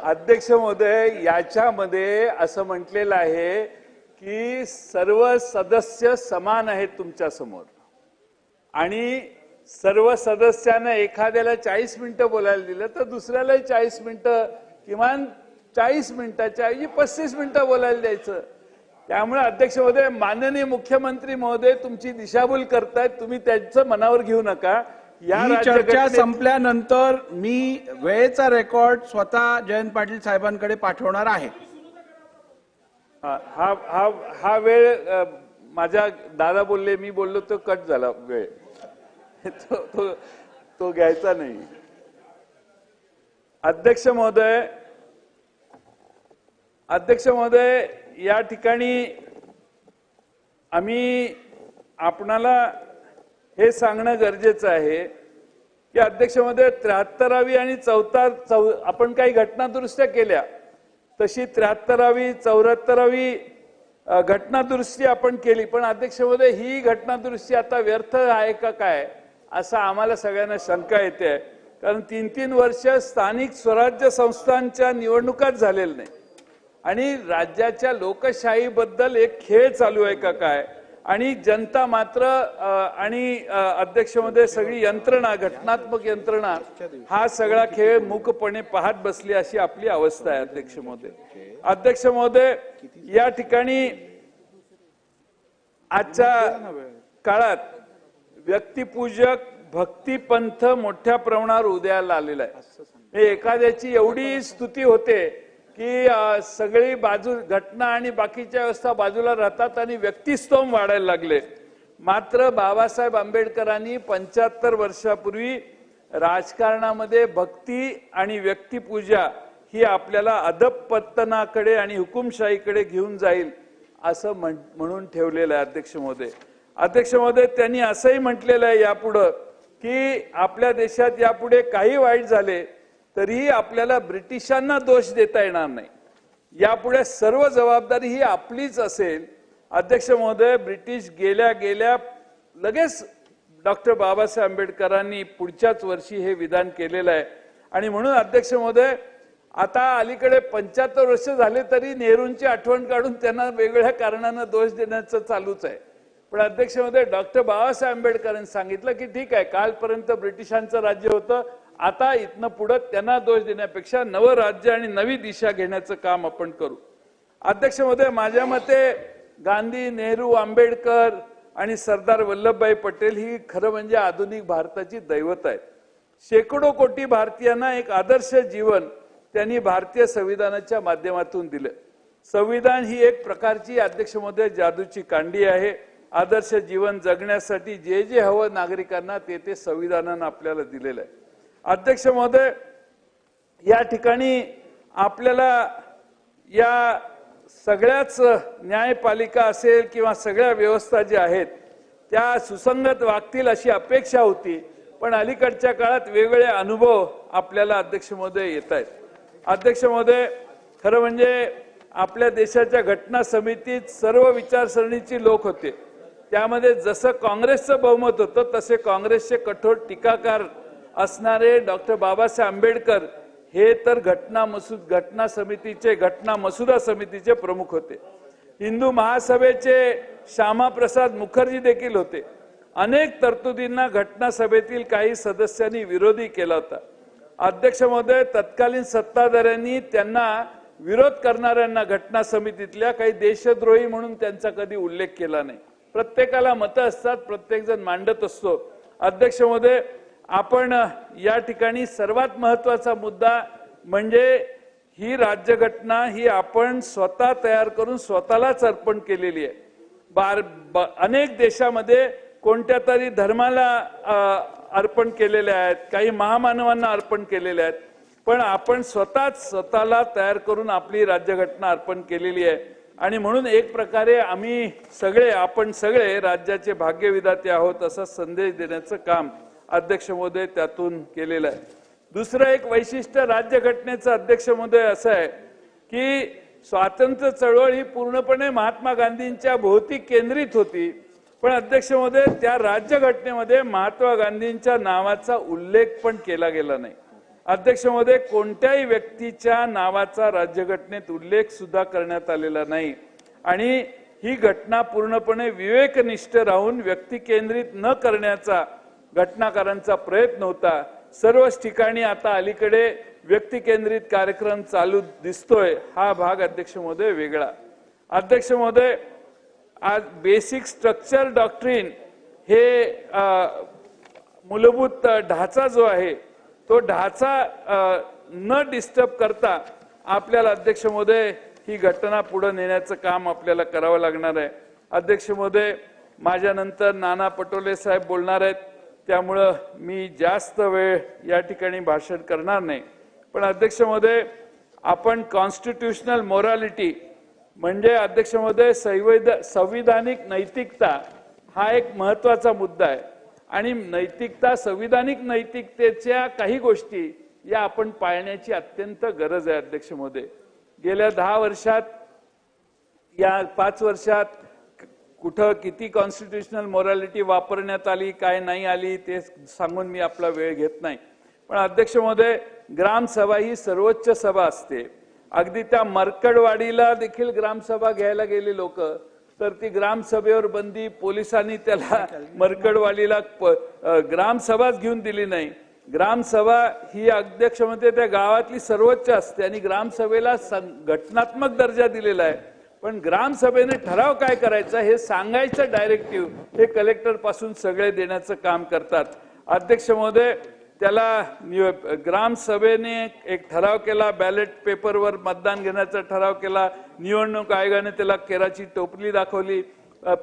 अध्यक्ष महोदय, याच्यामध्ये असं म्हटलेलं आहे की सर्व सदस्य समान आहेत तुमच्या समोर आणि सर्व सदस्यांना एखाद्याला 40 मिनिटं बोलायला दिलं तर दुसऱ्याला 40 मिनिटं, किमान 40 मिनिटाच्या ऐवजी 35 मिनिटं बोलायला द्यायचं. त्यामुळे अध्यक्ष महोदय, माननीय मुख्यमंत्री महोदय तुमची दिशाभूल करतायत, तुम्ही त्यांचं मनावर घेऊ नका. ही चर्चा संपल्यानंतर मी वेळेचा रेकॉर्ड स्वतः जयंत पाटील साहेबांकडे पाठवणार आहे. हा वेळ माझ्या दादा बोलले, मी बोललो तो कट झाला वेळ, तो घ्यायचा नाही. अध्यक्ष महोदय, या ठिकाणी आम्ही आपणाला हे सांगणं गरजेचं आहे की अध्यक्ष महोदय, 73वी आणि आपण काही घटना दुरुस्त्या केल्या, तशी 73वी 74वी घटना दुरुस्ती आपण केली. पण अध्यक्ष महोदय, ही घटना दुरुस्ती आता व्यर्थ आहे का काय, असं आम्हाला सगळ्यांना शंका येते. कारण 3-3 वर्ष स्थानिक स्वराज्य संस्थांच्या निवडणुकाच झालेल्या नाही आणि राज्याच्या लोकशाहीबद्दल एक खेळ चालू आहे का काय, आणि जनता मात्र आणि अध्यक्ष महोदय सगळी यंत्रणा, घटनात्मक यंत्रणा हा सगळा खेळ मूकपणे पाहत बसली, अशी आपली अवस्था आहे. अध्यक्ष महोदय, या ठिकाणी आजच्या काळात व्यक्तिपूजक भक्तिपंथ मोठ्या प्रमाणावर उदयाला आलेला आहे. एखाद्याची एवढी स्तुती होते की सगळी बाजू घटना आणि बाकीच्या व्यवस्था बाजूला राहतात आणि व्यक्तिस्तोम वाढायला लागले. मात्र बाबासाहेब आंबेडकरांनी 75 वर्षापूर्वी राजकारणामध्ये भक्ती आणि व्यक्तिपूजा ही आपल्याला अधपतनाकडे आणि हुकुमशाहीकडे घेऊन जाईल असं म्हणून ठेवलेलं आहे. अध्यक्ष महोदय, त्यांनी असंही म्हटलेलं आहे यापुढे की आपल्या देशात यापुढे काही वाईट झाले तरीही आपल्याला ब्रिटिशांना दोष देता येणार नाही, यापुढे सर्व जबाबदारी ही आपलीच असेल. अध्यक्ष महोदय, ब्रिटिश गेल्या लगेच डॉक्टर बाबासाहेब आंबेडकरांनी पुढच्याच वर्षी हे विधान केलेलं आहे. आणि म्हणून अध्यक्ष महोदय, आता अलीकडे 75 वर्ष झाले तरी नेहरूंची आठवण काढून त्यांना वेगवेगळ्या कारणानं दोष देण्याचं चालूच आहे. पण अध्यक्ष महोदय, डॉक्टर बाबासाहेब आंबेडकरांनी सांगितलं की ठीक आहे, कालपर्यंत ब्रिटिशांचं राज्य होतं, आता इथनं पुढे त्यांना दोष देण्यापेक्षा नवं राज्य आणि नवी दिशा घेण्याचं काम आपण करू. अध्यक्ष महोदय, माझ्या मते गांधी, नेहरू, आंबेडकर आणि सरदार वल्लभभाई पटेल ही खरं म्हणजे आधुनिक भारताची दैवत आहेत. शेकडो कोटी भारतीयांना एक आदर्श जीवन त्यांनी भारतीय संविधानाच्या माध्यमातून दिलं. संविधान ही एक प्रकारची अध्यक्ष महोदय जादूची कांडी आहे. आदर्श जीवन जगण्यासाठी जे जे हवं नागरिकांना ते संविधानानं आपल्याला दिलेलं आहे. अध्यक्ष महोदय, या ठिकाणी आपल्याला या सगळ्याच न्यायपालिका असेल किंवा सगळ्या व्यवस्था ज्या आहेत त्या सुसंगत वागतील अशी अपेक्षा होती. पण अलीकडच्या काळात वेगवेगळे अनुभव आपल्याला अध्यक्ष महोदय येत आहेत. अध्यक्ष महोदय, खरं म्हणजे आपल्या देशाच्या घटना समितीत सर्व विचारसरणीचे लोक होते. त्यामध्ये जसं काँग्रेसचं बहुमत होतं तसे काँग्रेसचे कठोर टीकाकार असणारे डॉक्टर बाबासाहेब आंबेडकर हे तर घटना मसुदा समितीचे प्रमुख होते. हिंदू महासभेचे श्यामाप्रसाद मुखर्जी देखील होते. अनेक तरतुदींना घटना सभेतील काही सदस्यांनी विरोधी केला होता. अध्यक्ष महोदय, तत्कालीन सत्ताधाऱ्यांनी त्यांना विरोध करणाऱ्यांना घटना समितीतल्या काही देशद्रोही म्हणून त्यांचा कधी उल्लेख केला नाही. प्रत्येकाला मतं असतात, प्रत्येक जण मांडत असतो. अध्यक्ष महोदय, आपण या ठिकाणी सर्वात महत्त्वाचा मुद्दा म्हणजे ही राज्यघटना ही आपण स्वतः तयार करून स्वतःलाच अर्पण केलेली आहे. अनेक देशामध्ये कोणत्या तरी धर्माला अर्पण केलेले आहेत, काही महामानवांना अर्पण केलेले आहेत, पण आपण स्वतःला तयार करून आपली राज्यघटना अर्पण केलेली आहे. आणि म्हणून एक प्रकारे आपण सगळे राज्याचे भाग्यविधाते आहोत असा संदेश देण्याचं काम अध्यक्ष महोदय त्यातून केलेलं आहे. दुसरं एक वैशिष्ट्य राज्यघटनेचं अध्यक्ष महोदय असं आहे की स्वातंत्र्य चळवळ ही पूर्णपणे महात्मा गांधींच्या भोवती केंद्रित होती. पण अध्यक्ष महोदय, त्या राज्यघटनेमध्ये महात्मा गांधींच्या नावाचा उल्लेख पण केला गेला नाही. अध्यक्ष महोदय, कोणत्याही व्यक्तीच्या नावाचा राज्यघटनेत उल्लेख सुद्धा करण्यात आलेला नाही आणि ही घटना पूर्णपणे विवेकनिष्ठ राहून व्यक्ती केंद्रित न करण्याचा घटनाकारांचा प्रयत्न होता. सर्वच ठिकाणी आता अलीकडे व्यक्ती केंद्रित कार्यक्रम चालू दिसतोय. हा भाग अध्यक्ष महोदय वेगळा. अध्यक्ष महोदय, आज बेसिक स्ट्रक्चर डॉक्ट्रिन हे मूलभूत ढाचा जो आहे तो ढाचा न डिस्टर्ब करता आपल्याला अध्यक्ष महोदय ही घटना पुढे नेण्याचं काम आपल्याला करावं लागणार आहे. अध्यक्ष महोदय, माझ्यानंतर नाना पटोले साहेब बोलणार आहेत, त्यामुळं मी जास्त वेळ या ठिकाणी भाषण करणार नाही. पण अध्यक्ष महोदय, आपण कॉन्स्टिट्यूशनल मोरॅलिटी म्हणजे अध्यक्ष महोदय संविधानिक नैतिकता हा एक महत्वाचा मुद्दा आहे आणि नैतिकता संविधानिक नैतिकतेच्या काही गोष्टी या आपण पाळण्याची अत्यंत गरज आहे. अध्यक्ष महोदय, गेल्या 10 वर्षात या 5 वर्षात कुठं किती कॉन्स्टिट्यूशनल मोरॅलिटी वापरण्यात आली काय नाही आली ते सांगून मी आपला वेळ घेत नाही. पण अध्यक्ष महोदय, ग्रामसभा ही सर्वोच्च सभा असते. अगदी त्या मरकडवाडीला देखील ग्रामसभा घ्यायला गेले लोक तर ती ग्रामसभेवर बंदी, पोलिसांनी त्याला मरकडवाडीला ग्रामसभाच घेऊन दिली नाही. ग्रामसभा ही अध्यक्ष महोदय त्या गावातली सर्वोच्च असते आणि ग्रामसभेला घटनात्मक दर्जा दिलेला आहे. पण ग्रामसभेने ठराव काय करायचा हे सांगायचं डायरेक्टिव्ह हे कलेक्टर पासून सगळे देण्याचं काम करतात. अध्यक्ष महोदय, त्याला ग्रामसभेने एक ठराव केला, बॅलेट पेपरवर मतदान घेण्याचा ठराव केला, निवडणूक आयोगाने त्याला केराची टोपली दाखवली,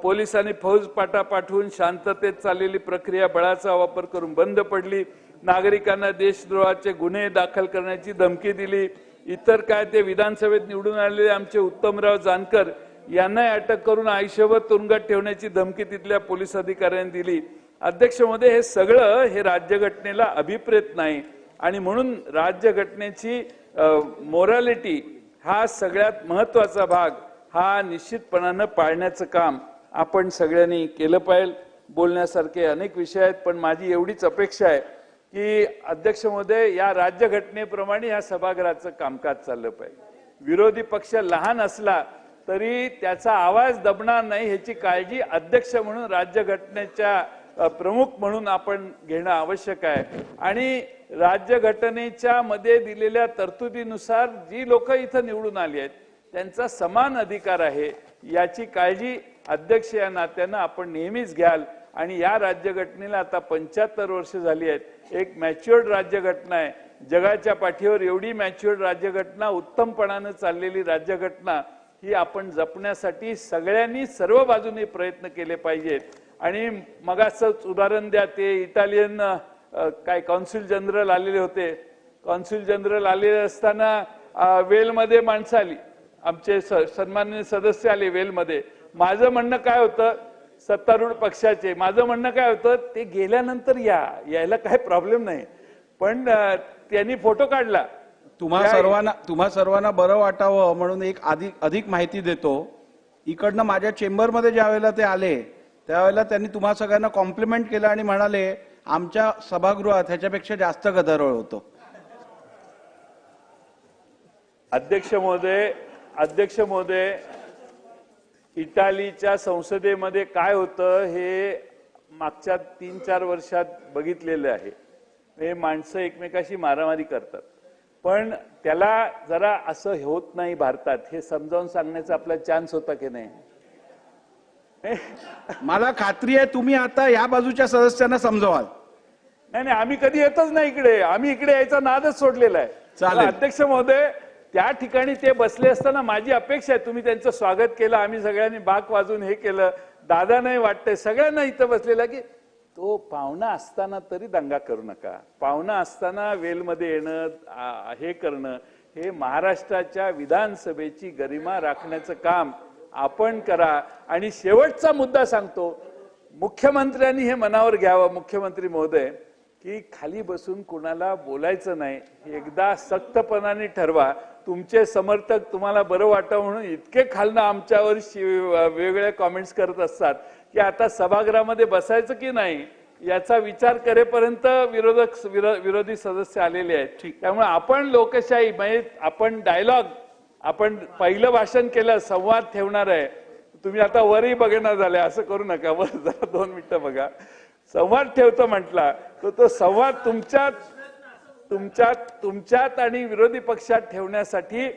पोलिसांनी फौज पाठवून शांततेत चाललेली प्रक्रिया बळाचा वापर करून बंद पडली, नागरिकांना देशद्रोहाचे गुन्हे दाखल करण्याची धमकी दिली, इतर काय ते विधानसभेत निवडून आलेले आमचे उत्तमराव जानकर यांना अटक करून आयुष्यभर तुरुंगात ठेवण्याची धमकी तिथल्या पोलीस अधिकाऱ्यांनी दिली. अध्यक्ष महोदय, हे सगळं हे राज्यघटनेला अभिप्रेत नाही आणि म्हणून राज्यघटनेची मोरॅलिटी हा सगळ्यात महत्वाचा भाग हा निश्चितपणानं पाळण्याचं काम आपण सगळ्यांनी केलं पाहिजे. बोलण्यासारखे अनेक विषय आहेत पण माझी एवढीच अपेक्षा आहे की अध्यक्ष महोदय, या राज्यघटनेप्रमाणे या सभागृहाचं कामकाज चाललं पाहिजे. विरोधी पक्ष लहान असला तरी त्याचा आवाज दबणार नाही ह्याची काळजी अध्यक्ष म्हणून राज्यघटनेच्या प्रमुख म्हणून आपण घेणं आवश्यक आहे आणि राज्यघटनेच्या मध्ये दिलेल्या तरतुदीनुसार जी लोक इथं निवडून आली आहेत त्यांचा समान अधिकार आहे याची काळजी अध्यक्ष या नात्यानं आपण नेहमीच घ्याल. आणि या राज्यघटनेला आता 75 वर्ष झाली आहेत. एक मॅच्युअर्ड राज्यघटना आहे. जगाच्या पाठीवर एवढी मॅच्युअर्ड राज्यघटना, उत्तमपणानं चाललेली राज्यघटना ही आपण जपण्यासाठी सगळ्यांनी सर्व बाजूने प्रयत्न केले पाहिजेत. आणि मगाचंच उदाहरण द्या, ते इटालियन काय कॉन्सुल जनरल आलेले होते. कॉन्सुल जनरल आलेले असताना वेलमध्ये माणसं आली, आमचे सन्माननीय सदस्य आले वेलमध्ये. माझं म्हणणं काय होतं, सत्तारूढ पक्षाचे माझं म्हणणं काय होतं, ते गेल्यानंतर यायला काय प्रॉब्लेम नाही पण त्यांनी फोटो काढला. तुम्हा सर्वांना बरं वाटावं म्हणून एक अधिक माहिती देतो. इकडनं माझ्या चेंबरमध्ये ज्या वेळेला ते आले त्यावेळेला त्यांनी तुम्हा सगळ्यांना कॉम्प्लिमेंट केलं आणि म्हणाले आमच्या सभागृहात ह्याच्यापेक्षा जास्त गदारोळ होतो. अध्यक्ष महोदय, इटालीच्या संसदेमध्ये काय होतं हे मागच्या 3-4 वर्षात बघितलेलं आहे. हे माणसं एकमेकाशी मारामारी करतात पण त्याला जरा असं होत नाही भारतात हे समजावून सांगण्याचा आपला चान्स होता की नाही. मला खात्री आहे तुम्ही आता या बाजूच्या सदस्यांना समजवाल. नाही, आम्ही कधी येतच नाही इकडे, आम्ही इकडे यायचा नादच सोडलेला आहे. अध्यक्ष महोदय, त्या ठिकाणी ते बसले असताना माझी अपेक्षा आहे तुम्ही त्यांचं स्वागत केलं, आम्ही सगळ्यांनी बाक वाजून हे केलं. दादा नाही वाटतंय सगळ्यांना इथं बसलेला की तो पाहुणा असताना तरी दंगा करू नका. पाहुणा असताना वेलमध्ये येणं हे करणं हे महाराष्ट्राच्या विधानसभेची गरिमा राखण्याचं काम आपण करा. आणि शेवटचा मुद्दा सांगतो, मुख्यमंत्र्यांनी हे मनावर घ्यावं, मुख्यमंत्री महोदय, की खाली बसून कुणाला बोलायचं नाही. एकदा सक्तपणाने ठरवा. तुमचे समर्थक तुम्हाला बरं वाटावं म्हणून इतके खालनं आमच्यावर वेगवेगळ्या कॉमेंट्स करत असतात की आता सभागृहामध्ये बसायचं की नाही, याचा विचार करेपर्यंत विरोधी सदस्य आलेले आहेत. त्यामुळे आपण लोकशाही म्हणजे आपण डायलॉग, आपण पहिलं भाषण केलं, संवाद ठेवणार आहे. तुम्ही आता वरही बघणार झाले, असं करू नका, वर जरा 2 मिनिटं बघा. संवाद ठेवतो म्हटला तर तो संवाद तुमच्यात आणि विरोधी पक्षात ठेवण्यासाठी,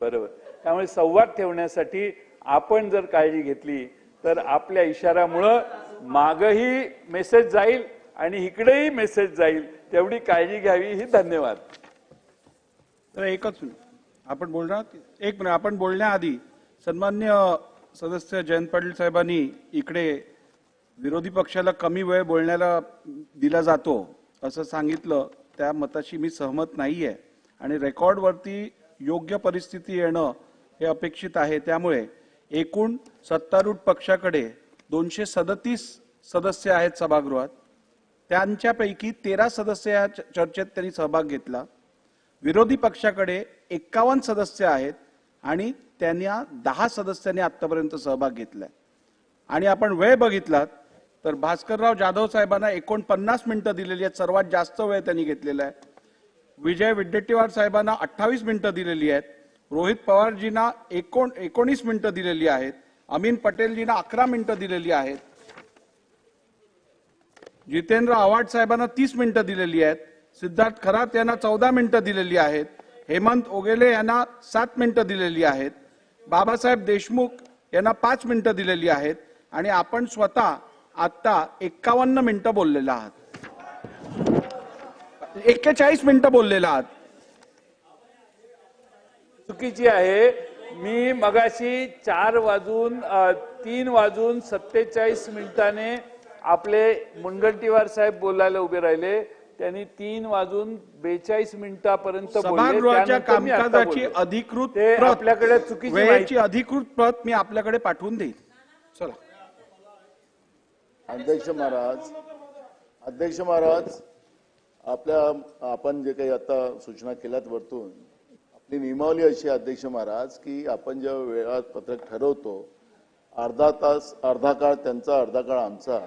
बरोबर, त्यामुळे संवाद ठेवण्यासाठी आपण जर काळजी घेतली तर आपल्या इशाऱ्यामुळं मागही मेसेज जाईल आणि इकडेही मेसेज जाईल. तेवढी काळजी घ्यावी. ही धन्यवाद. तर एकच मिनिट आपण बोलणार, एक मिनिट आपण बोलण्याआधी सन्मान्य सदस्य जयंत पाटील साहेबांनी इकडे विरोधी पक्षाला कमी वेळ बोलण्याला दिला जातो असं सांगितलं. त्या मताशी मी सहमत नाहीये आणि रेकॉर्डवरती योग्य परिस्थिती येणं हे अपेक्षित आहे. त्यामुळे एकूण सत्तारूढ पक्षाकडे 237 सदस्य आहेत सभागृहात. त्यांच्यापैकी 13 सदस्य या चर्चेत त्यांनी सहभाग घेतला. विरोधी पक्षाकडे 51 सदस्य आहेत आणि त्यांना 10 सदस्यांनी आतापर्यंत सहभाग घेतलाय. आणि आपण वेळ बघितलात तर भास्करराव जाधव साहेबांना 49 मिनिटं दिलेली आहेत, सर्वात जास्त वेळ त्यांनी घेतलेला आहे. विजय विडेट्टीवार साहेबांना 28 मिनिटं दिलेली आहेत. रोहित पवारजींना 19 मिनिटं दिलेली आहेत. अमीन पटेलजींना 11 मिनिटं दिलेली आहेत. जितेंद्र आव्हाड साहेबांना 30 मिनिटं दिलेली आहेत. सिद्धार्थ खरात यांना 14 मिनिटं दिलेली आहेत. हेमंत ओगेले यांना 7 मिनिटं दिलेली आहेत. बाबासाहेब देशमुख यांना 5 मिनिटं दिलेली आहेत. आणि आपण स्वतः आता 51 मिनिटं बोललेला आहात, 41 मिनिटं बोललेला आहात. चुकीची आहे. मी मगाशी 3 वाजून 47 मिनिटाने आपले मुनगंटीवार साहेब बोलायला उभे राहिले. त्यांनी 3 वाजून 42 मिनिटापर्यंत सभागृहाच्या कामकाजाची अधिकृत प्रत, आपल्याकडे चुकीची वेळेची अधिकृत प्रत मी आपल्याकडे पाठवून देईन. चला. अध्यक्ष महाराज, आपण जे काही आता सूचना केल्यात वरतून, आपली नियमावली अशी आहे अध्यक्ष महाराज की आपण जेव्हा वेळापत्रक ठरवतो, अर्धा तास, अर्धा काळ त्यांचा, अर्धा काळ आमचा,